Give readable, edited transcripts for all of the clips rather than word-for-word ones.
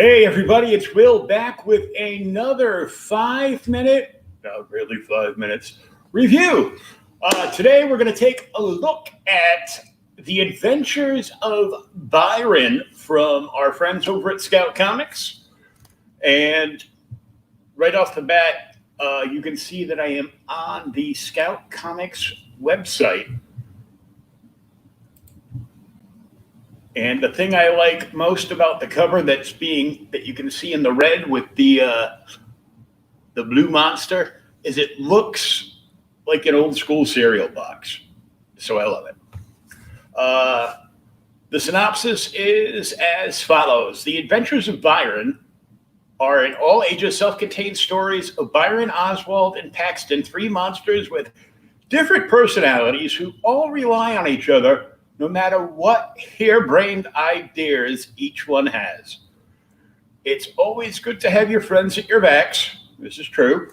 Hey everybody, it's Will back with another 5-minute, not really 5 minutes, review. Today we're going to take a look at the Adventures of Byron from our friends over at Scout Comics. And right off the bat, you can see that I am on the Scout Comics website. And the thing I like most about the cover that you can see in the red with the blue monster is it looks like an old school cereal box. So I love it. The synopsis is as follows. The Adventures of Byron are an all ages self-contained stories of Byron, Oswald, and Paxton, three monsters with different personalities who all rely on each other no matter what harebrained ideas each one has. It's always good to have your friends at your backs. This is true.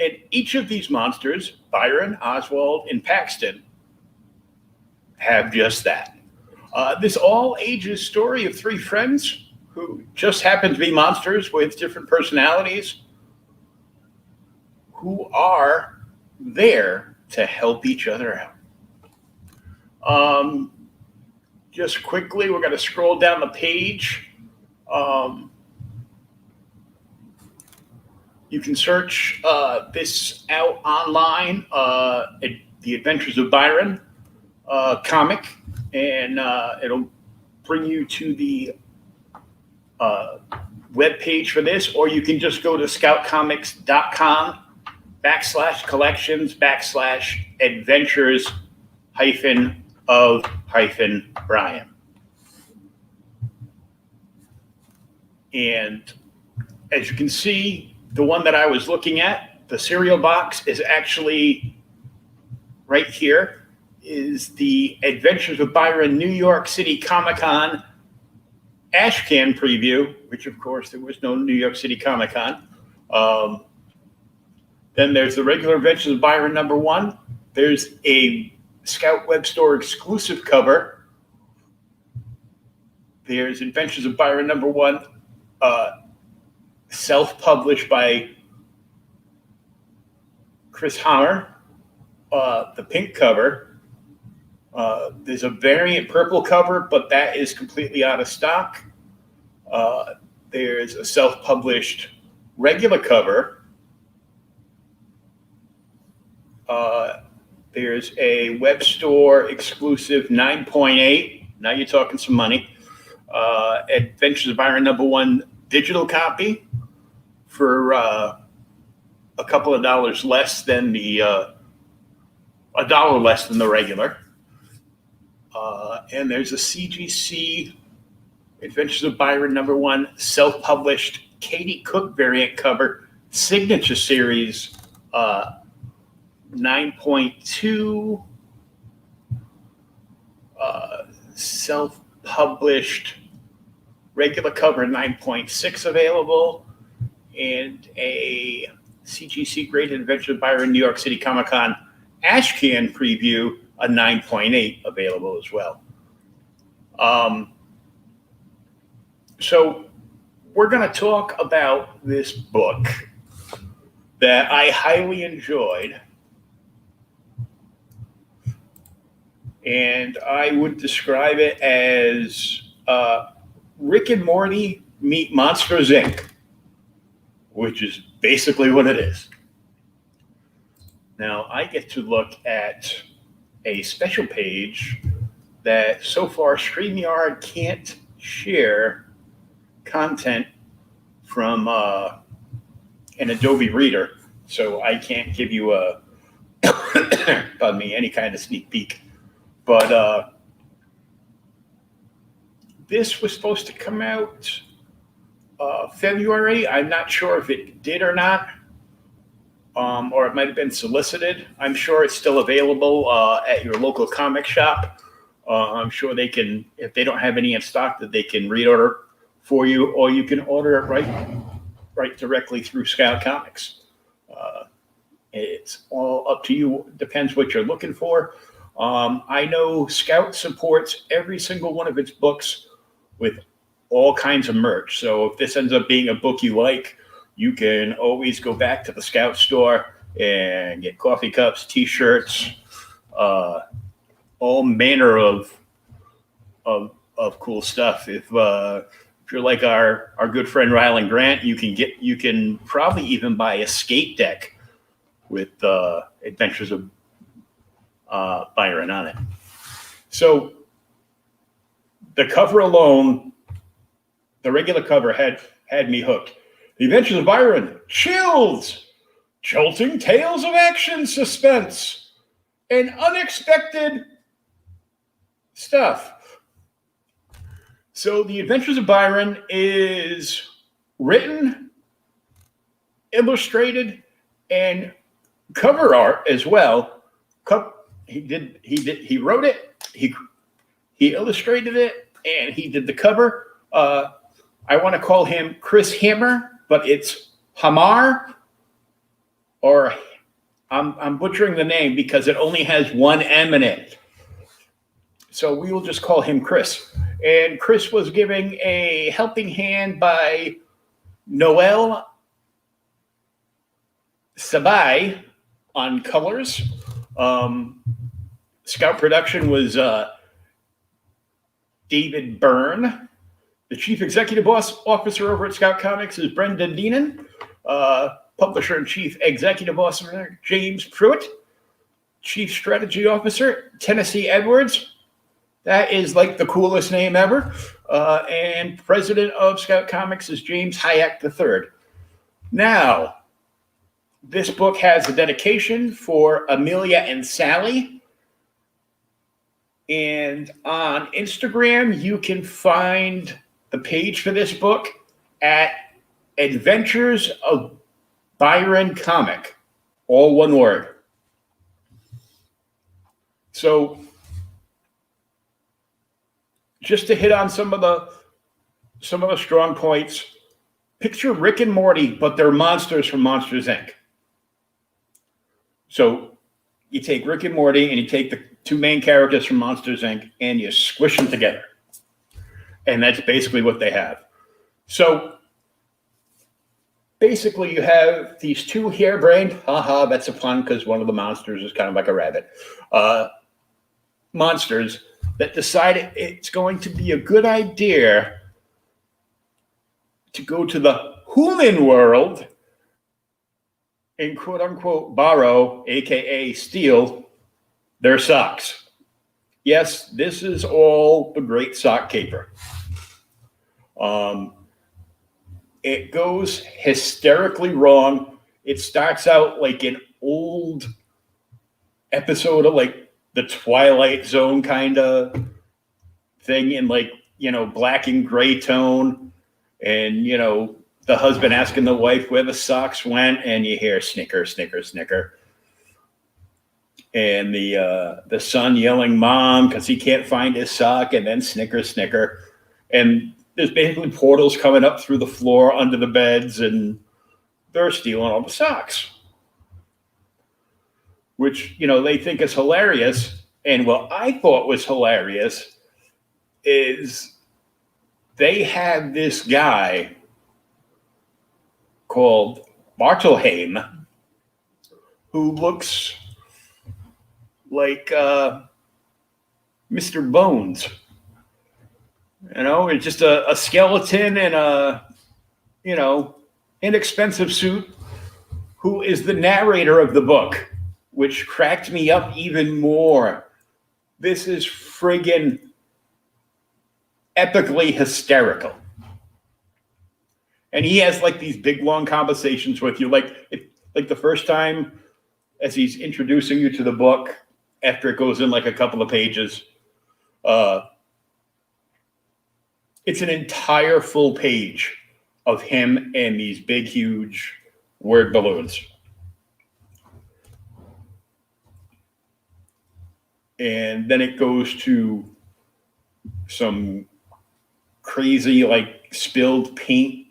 And each of these monsters, Byron, Oswald, and Paxton, have just that. This all-ages story of three friends who just happen to be monsters with different personalities who are there to help each other out. Just quickly, we're going to scroll down the page. You can search this out online, The Adventures of Byron comic, and it'll bring you to the web page for this, or you can just go to scoutcomics.com/collections/adventures-of-Brian. And as you can see, the one that I was looking at, the cereal box, is actually right here, is the Adventures of Byron New York City Comic-Con Ashcan preview, which of course there was no New York City Comic-Con. Then there's the regular Adventures of Byron #1. There's a Scout Web Store exclusive cover. There's Adventures of Byron #1, self-published by Chris Hammer, the pink cover. There's a variant purple cover, but that is completely out of stock. There's a self-published regular cover. There's a web store exclusive 9.8. Now you're talking some money. Adventures of Byron #1 digital copy for a couple of dollars less than $1 less than the regular. And there's a CGC Adventures of Byron #1 self-published Katie Cook variant cover signature series 9.2 self-published regular cover 9.6 available, and a CGC Great Adventures of Byron New York City Comic-Con Ashcan preview, a 9.8 available as well. So we're going to talk about this book that I highly enjoyed. And I would describe it as Rick and Morty meet Monsters, Inc., which is basically what it is. Now, I get to look at a special page that so far StreamYard can't share content from an Adobe Reader, so I can't give you pardon me, any kind of sneak peek. But this was supposed to come out February. I'm not sure if it did or not, or it might have been solicited. I'm sure it's still available at your local comic shop. I'm sure they can, if they don't have any in stock, that they can reorder for you, or you can order it right directly through Scout Comics. It's all up to you. Depends what you're looking for. I know Scout supports every single one of its books with all kinds of merch. So if this ends up being a book you like, you can always go back to the Scout store and get coffee cups, T-shirts, all manner of cool stuff. If you're like our good friend Rylan Grant, you can probably even buy a skate deck with Adventures of Byron on it. So the cover alone, the regular cover had me hooked. The Adventures of Byron, chills, jolting tales of action, suspense, and unexpected stuff. So The Adventures of Byron is written, illustrated, and cover art as well. He wrote it, he illustrated it, and he did the cover. I want to call him Chris Hammer, but it's Hamar, or I'm butchering the name because it only has one M in it. So we will just call him Chris. And Chris was giving a helping hand by Noel Sabai on colors. Scout production was David Byrne. The chief executive officer over at Scout Comics is Brendan Deenan. Publisher and chief executive officer James Pruitt. Chief strategy officer Tennessee Edwards. That is like the coolest name ever. And president of Scout Comics is James Hayek III. Now, this book has a dedication for Amelia and Sally. And on Instagram, you can find the page for this book at Adventures of Byron Comic, all one word. So, just to hit on some of the strong points, picture Rick and Morty, but they're monsters from Monsters, Inc. So you take Rick and Morty and you take the two main characters from Monsters, Inc. and you squish them together. And that's basically what they have. So basically you have these two harebrained, that's a pun because one of the monsters is kind of like a rabbit, monsters that decided it's going to be a good idea to go to the human world and quote unquote borrow, aka steal, their socks. Yes, this is all the great sock caper. It goes hysterically wrong. It starts out like an old episode of like the Twilight Zone kind of thing in like, black and gray tone. And, the husband asking the wife where the socks went, and you hear snicker, snicker, snicker. And the son yelling mom because he can't find his sock, and then snicker, snicker. And there's basically portals coming up through the floor under the beds, and they're stealing all the socks. Which, they think is hilarious. And what I thought was hilarious is they had this guy called Bartelheim who looks like Mr. Bones. It's just a skeleton in a, inexpensive suit who is the narrator of the book, which cracked me up even more. This is friggin' epically hysterical. And he has like these big, long conversations with you. Like the first time as he's introducing you to the book, after it goes in like a couple of pages, it's an entire full page of him and these big, huge word balloons. And then it goes to some crazy, like, spilled paint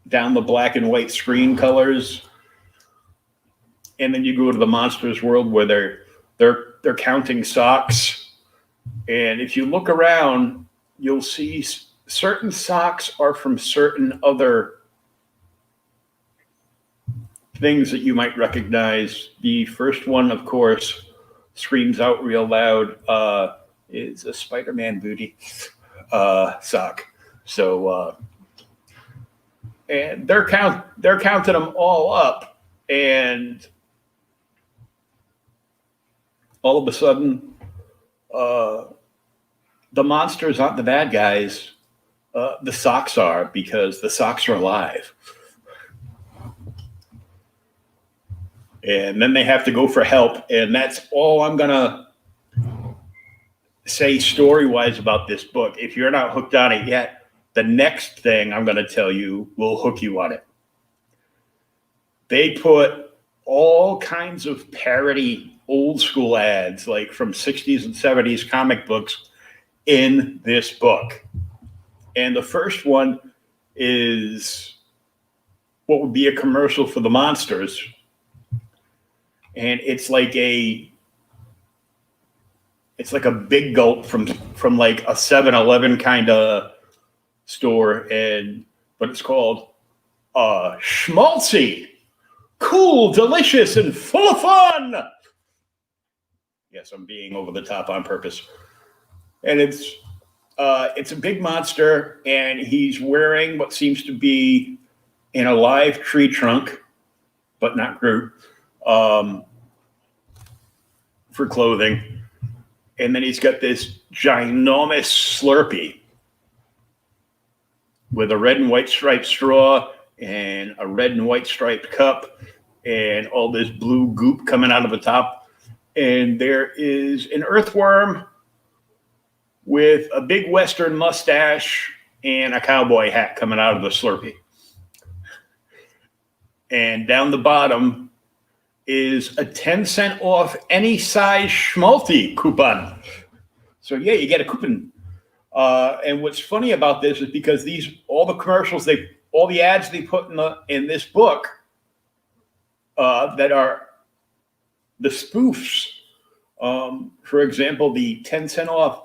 down the black and white screen colors. And then you go to the monsters world where they're counting socks. And if you look around, you'll see certain socks are from certain other things that you might recognize. The first one, of course, screams out real loud, is a Spider-Man booty sock. So, and they're counting them all up, and all of a sudden, the monsters aren't the bad guys. The socks are, because the socks are alive. And then they have to go for help. And that's all I'm going to say story-wise about this book. If you're not hooked on it yet, the next thing I'm going to tell you will hook you on it. They put all kinds of parody old school ads, like from 60s and 70s comic books, in this book. And the first one is what would be a commercial for the monsters. And it's like a big gulp from like a 7-Eleven kind of store, but it's called Schmaltzy, cool, delicious, and full of fun. Yes, I'm being over the top on purpose. And it's a big monster, and he's wearing what seems to be an alive tree trunk, but not Groot, for clothing. And then he's got this ginormous Slurpee with a red and white striped straw and a red and white striped cup and all this blue goop coming out of the top. And there is an earthworm with a big Western mustache and a cowboy hat coming out of the Slurpee. And down the bottom is a 10-cent off any size Schmaltzy coupon. So yeah, you get a coupon. And what's funny about this is because all the commercials, all the ads they put in this book that are the spoofs. For example, the 10-cent off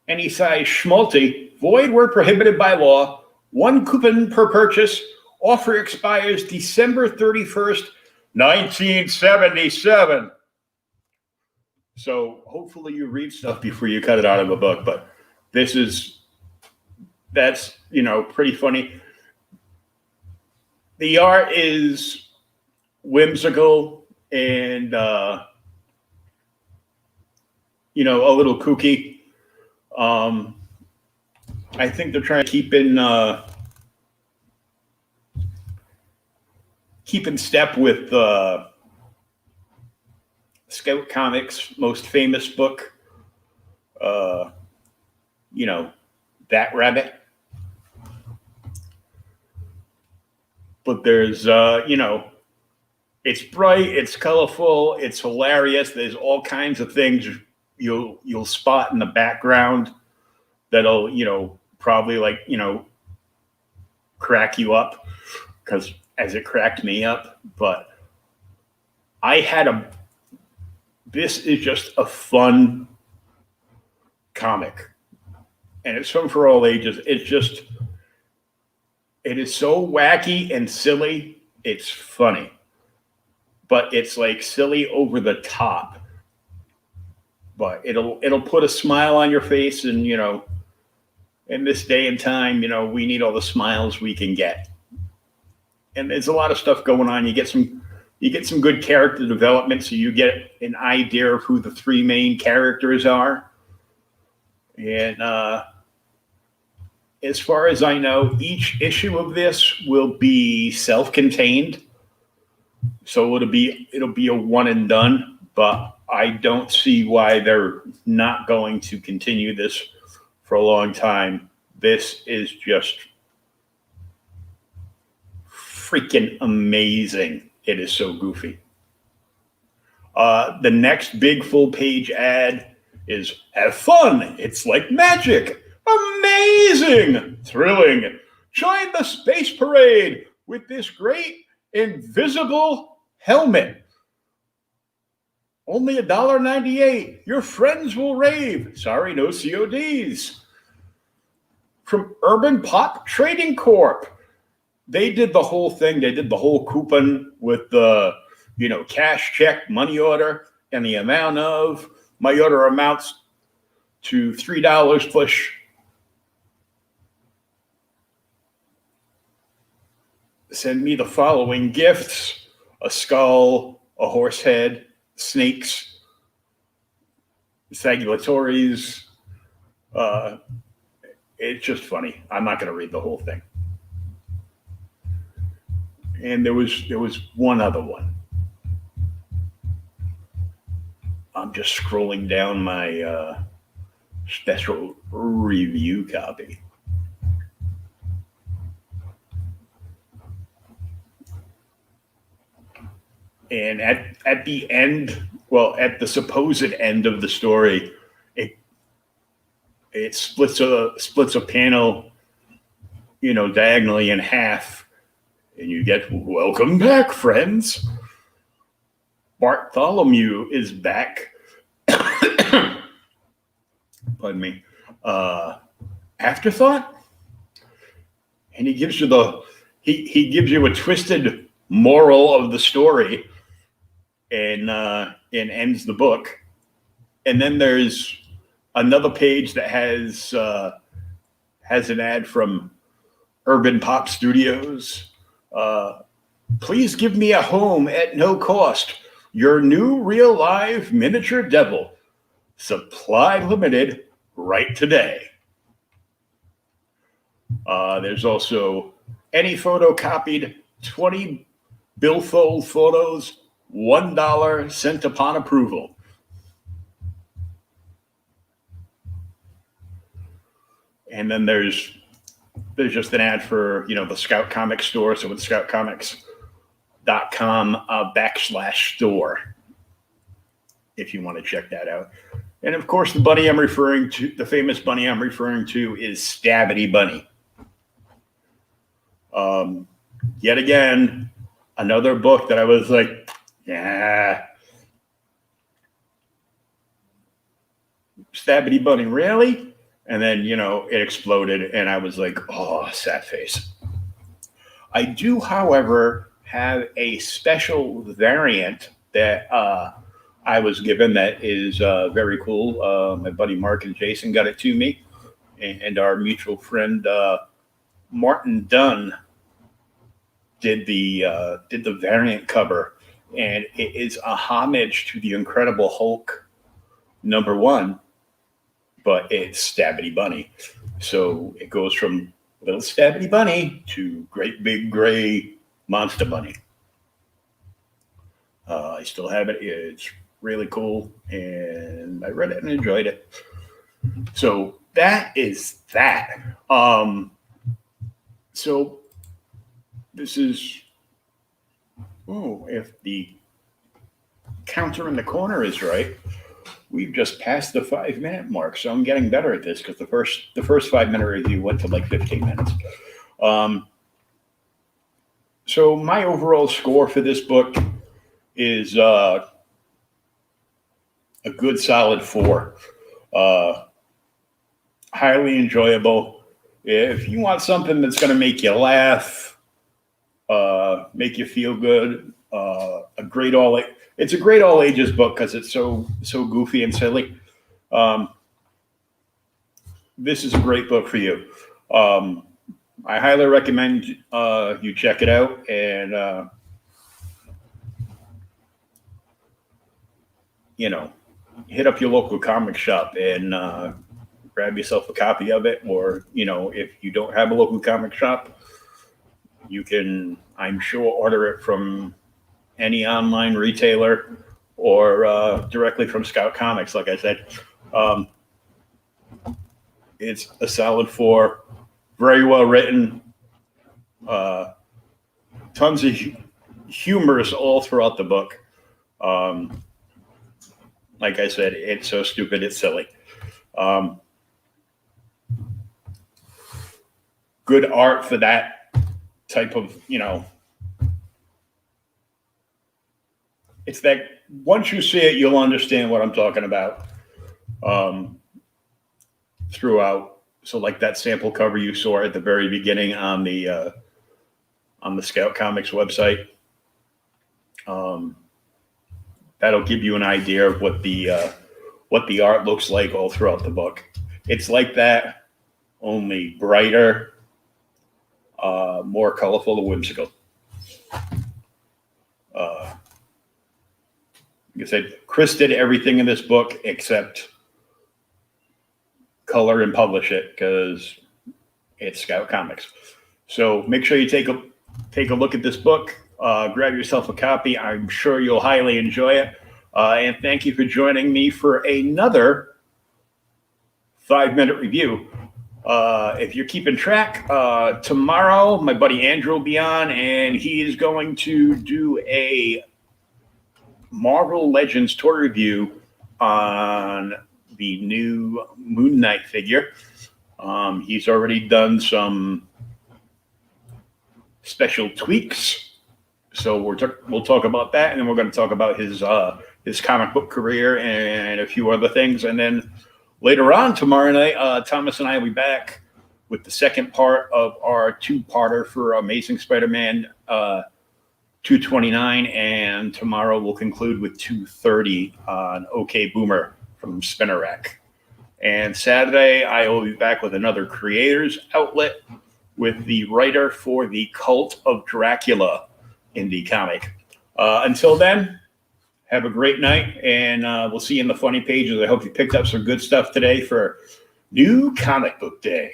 any size Schmaltzy, void where prohibited by law, 1 coupon per purchase. Offer expires December 31st, 1977. So hopefully you read stuff before you cut it out of a book, but that's pretty funny. The art is whimsical and a little kooky. I think they're trying to keep in step with Scout Comics' most famous book, That Rabbit. But there's, it's bright, it's colorful, it's hilarious. There's all kinds of things you'll spot in the background that'll, probably crack you up, because as it cracked me up. But this is just a fun comic, and it's fun for all ages. It is so wacky and silly. It's funny, but it's like silly over the top. But it'll put a smile on your face, and in this day and time, we need all the smiles we can get. And there's a lot of stuff going on. You get some good character development, so you get an idea of who the 3 main characters are. And as far as I know, each issue of this will be self-contained, so it'll be a one and done. But I don't see why they're not going to continue this for a long time. This is just freaking amazing. It is so goofy. The next big full-page ad is, have fun. It's like magic. Amazing. Thrilling. Join the space parade with this great invisible helmet. Only $1.98. Your friends will rave. Sorry, no CODs. from Urban Pop Trading Corp. They did the whole thing. They did the whole coupon with the, cash check, money order, and the amount of my order amounts to $3 plus. Send me the following gifts: a skull, a horse head, snakes, sagulatories. It's just funny. I'm not going to read the whole thing. And there was one other one. I'm just scrolling down my special review copy. And at the end, at the supposed end of the story, it splits a panel, diagonally in half, and you get "Welcome back, friends. Bartholomew is back." Pardon me. Afterthought, and he gives you he gives you a twisted moral of the story, and ends the book. And then there's another page that has an ad from Urban Pop Studios. Please give me a home at no cost. Your new real live miniature devil. Supply limited right today. There's also any photocopied 20 billfold photos, $1 sent upon approval. And then there's just an ad for, the Scout Comics store. So it's scoutcomics.com/store if you want to check that out. And of course, the famous bunny I'm referring to is Stabbity Bunny. Yet again, another book that I was like, yeah. Stabbity Bunny, really? And then, it exploded, and I was like, oh, sad face. I do, however, have a special variant that I was given that is very cool. My buddy Mark and Jason got it to me, and our mutual friend Martin Dunn did the variant cover, and it is a homage to the Incredible Hulk #1. But it's Stabbity Bunny. So it goes from little Stabbity Bunny to great big gray monster bunny. I still have it. It's really cool. And I read it and enjoyed it. So that is that. So this is, if the counter in the corner is right, we've just passed the 5-minute mark, so I'm getting better at this because the first 5-minute review went to like 15 minutes. So my overall score for this book is a good solid 4. Highly enjoyable. If you want something that's going to make you laugh, make you feel good, it's a great all ages book because it's so goofy and silly. This is a great book for you. I highly recommend you check it out, and hit up your local comic shop and grab yourself a copy of it. Or if you don't have a local comic shop, you can, I'm sure, order it from any online retailer or directly from Scout Comics. Like I said, it's a solid 4, very well written, tons of humors all throughout the book. Like I said, it's so stupid, it's silly. Good art for that type of, it's that once you see it, you'll understand what I'm talking about throughout. So like that sample cover you saw at the very beginning on the Scout Comics website, that'll give you an idea of what the art looks like all throughout the book. It's like that, only brighter, more colorful and whimsical. Like I said, Chris did everything in this book except color and publish it because it's Scout Comics. So make sure you take a look at this book. Grab yourself a copy. I'm sure you'll highly enjoy it. And thank you for joining me for another 5-minute review. If you're keeping track, tomorrow my buddy Andrew will be on, and he is going to do a Marvel Legends toy review on the new Moon Knight figure. He's already done some special tweaks, so we'll talk about that, and then we're going to talk about his comic book career and a few other things. And then later on tomorrow night, Thomas and I will be back with the second part of our two-parter for Amazing Spider-Man 229, and tomorrow we'll conclude with 230 on OK Boomer from Spinner Rack. And Saturday, I will be back with another creators outlet with the writer for the Cult of Dracula indie comic. Until then, have a great night, and we'll see you in the funny pages. I hope you picked up some good stuff today for New Comic Book Day.